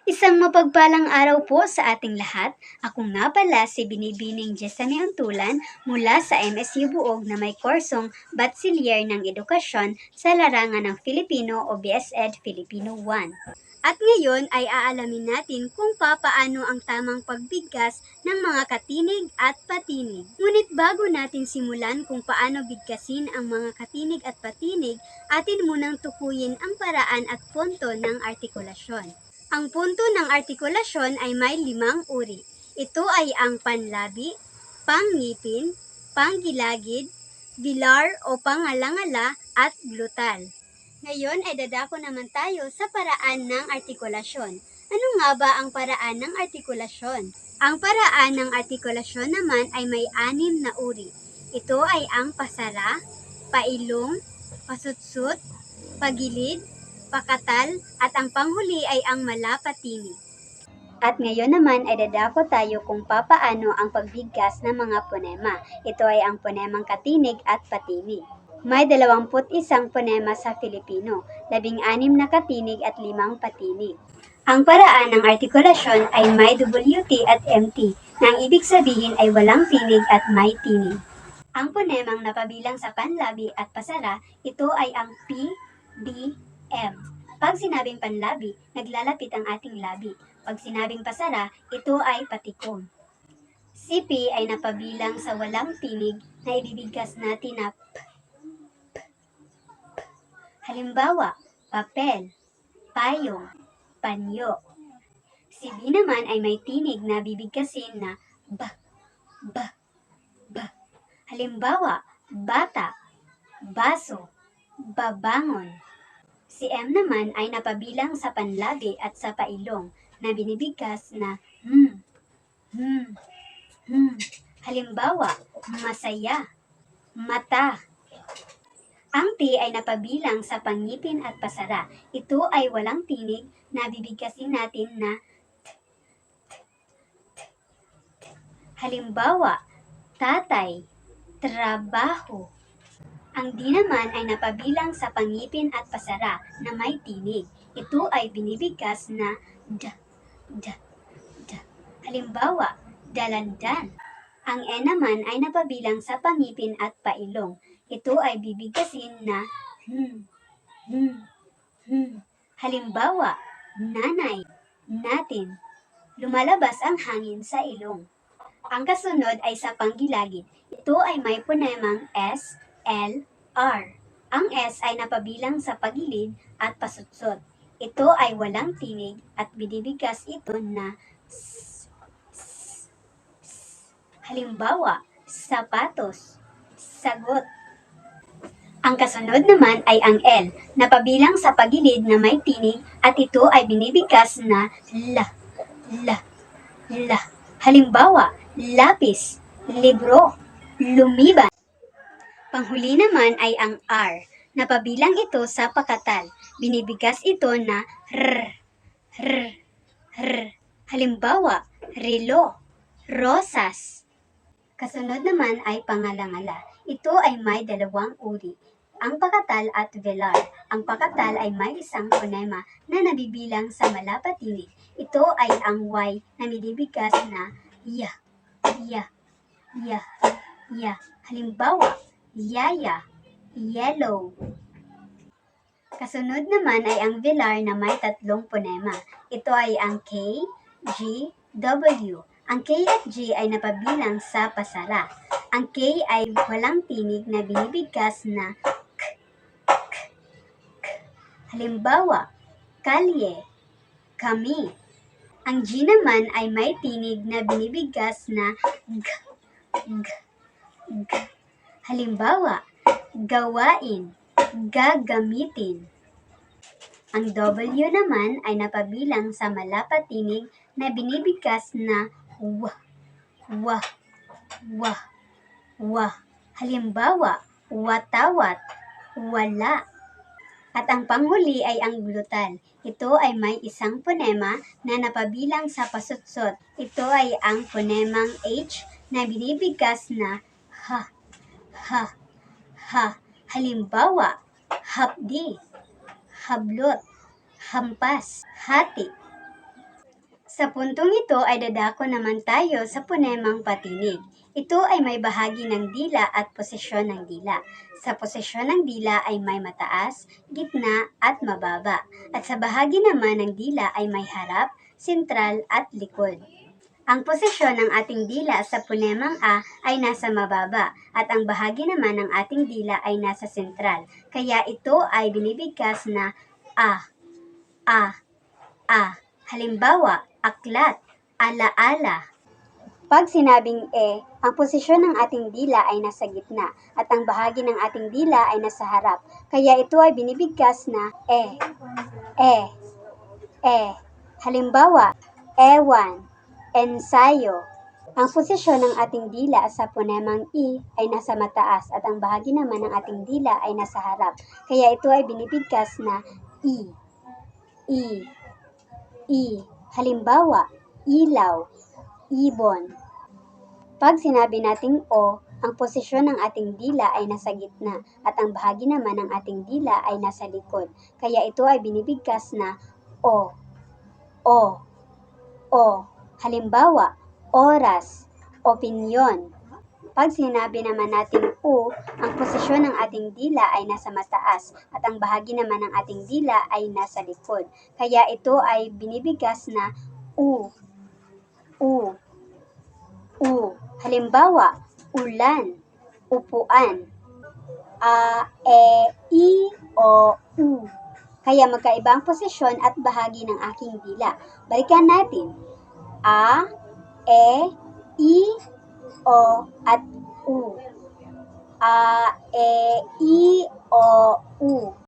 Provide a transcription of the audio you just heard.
Isang mapagpalang araw po sa ating lahat. Ako nga pala si Binibining Jessamy Untulan mula sa MSU Buog na may kursong Bachelier ng Edukasyon sa Larangan ng Filipino o BSED Filipino 1. At ngayon ay aalamin natin kung papaano ang tamang pagbigkas ng mga katinig at patinig. Ngunit bago natin simulan kung paano bigkasin ang mga katinig at patinig, atin munang tukuyin ang paraan at punto ng artikulasyon. Ang punto ng artikulasyon ay may 5 uri. Ito ay ang panlabi, panngipin, panggilagid, bilar o pangalangala at glutal. Ngayon ay dadako naman tayo sa paraan ng artikulasyon. Ano nga ba ang paraan ng artikulasyon? Ang paraan ng artikulasyon naman ay may 6 na uri. Ito ay ang pasara, pailong, pasutsut, pagilid, pakatal, at ang panghuli ay ang malapatinig. At ngayon naman ay dadako tayo kung papaano ang pagbigkas ng mga ponema. Ito ay ang ponemang katinig at patinig. May 21 ponema sa Filipino, 16 na katinig at 5 patinig. Ang paraan ng artikulasyon ay may WT at MT, na ang ibig sabihin ay walang tinig at may tinig. Ang ponemang napabilang sa panlabi at pasara, ito ay ang P, D, M. Pag sinabing panlabi, naglalapit ang ating labi. Pag sinabing pasara, ito ay patikom. Si P ay napabilang sa walang tinig na ibibigkas natin na P, P, P. Halimbawa, papel, payong, panyo. Si B naman ay may tinig na bibigkasin na B, B, B. Halimbawa, bata, baso, babangon. Si M naman ay napabilang sa panlabi at sa pailong na binibigkas na Halimbawa, masaya, mata. Ang T ay napabilang sa pangipin at pasara. Ito ay walang tinig na bibigkasin natin na T, T, T, T. Halimbawa, tatay, trabaho. Ang D naman ay napabilang sa pangipin at pasara na may tinig. Ito ay binibigkas na D, D, D. Halimbawa, dalandan. Ang E naman ay napabilang sa pangipin at pailong. Ito ay bibigkasin na Halimbawa, nanay, natin. Lumalabas ang hangin sa ilong. Ang kasunod ay sa panggilagid. Ito ay may ponemang S, L, R. Ang S ay napabilang sa pagilid at pasutsot. Ito ay walang tinig at binibigkas ito na S, S, S. Halimbawa, sapatos, sagot. Ang kasunod naman ay ang L, napabilang sa pagilid na may tinig at ito ay binibigkas na L, L, L. Halimbawa, lapis, libro, lumiban. Panghuli naman ay ang R. Napabilang ito sa pakatal. Binibigkas ito na R, R, R. Halimbawa, relo, rosas. Kasunod naman ay pangalangala. Ito ay may 2 uri. Ang pakatal at velar. Ang pakatal ay may isang ponema na nabibilang sa malapatinig. Ito ay ang Y na binibigkas na ya, ya, ya, ya. Halimbawa, yaya, yellow. Kasunod naman ay ang velar na may 3 ponema. Ito ay ang K, G, W. Ang K at G ay napabilang sa pasara. Ang K ay walang tinig na binibigkas na K, K, K. Halimbawa, kalye, kami. Ang G naman ay may tinig na binibigkas na G, G, G. Halimbawa, gawain, gagamitin. Ang W naman ay napabilang sa malapatinig na binibigkas na W, W, W, W. Halimbawa, watawat, wala. At ang panghuli ay ang glutal. Ito ay may isang ponema na napabilang sa pasutsot. Ito ay ang ponemang H na binibigkas na H, H, H. Halimbawa, hapdi, hablot, hampas, hati. Sa puntong ito ay dadako naman tayo sa ponemang patinig. Ito ay may bahagi ng dila at posisyon ng dila. Sa posisyon ng dila ay may mataas, gitna at mababa. At sa bahagi naman ng dila ay may harap, sentral at likod. Ang posisyon ng ating dila sa ponemang A ay nasa mababa at ang bahagi naman ng ating dila ay nasa sentral. Kaya ito ay binibigkas na A, A, A. Halimbawa, aklat, alaala. Pag sinabing ang posisyon ng ating dila ay nasa gitna at ang bahagi ng ating dila ay nasa harap. Kaya ito ay binibigkas na e. Halimbawa, ewan, ensayo. Ang posisyon ng ating dila sa ponemang I ay nasa mataas at ang bahagi naman ng ating dila ay nasa harap. Kaya ito ay binibigkas na I. Halimbawa, ilaw, ibon. Pag sinabi nating O, ang posisyon ng ating dila ay nasa gitna at ang bahagi naman ng ating dila ay nasa likod. Kaya ito ay binibigkas na O. Halimbawa, oras, opinyon. Pag sinabi naman natin U, ang posisyon ng ating dila ay nasa mataas at ang bahagi naman ng ating dila ay nasa likod. Kaya ito ay binibigkas na U. Halimbawa, ulan, upuan. I, O, U. Kaya magkaiba ang posisyon at bahagi ng aking dila. Balikan natin. A, I, O, at U. I, O, U.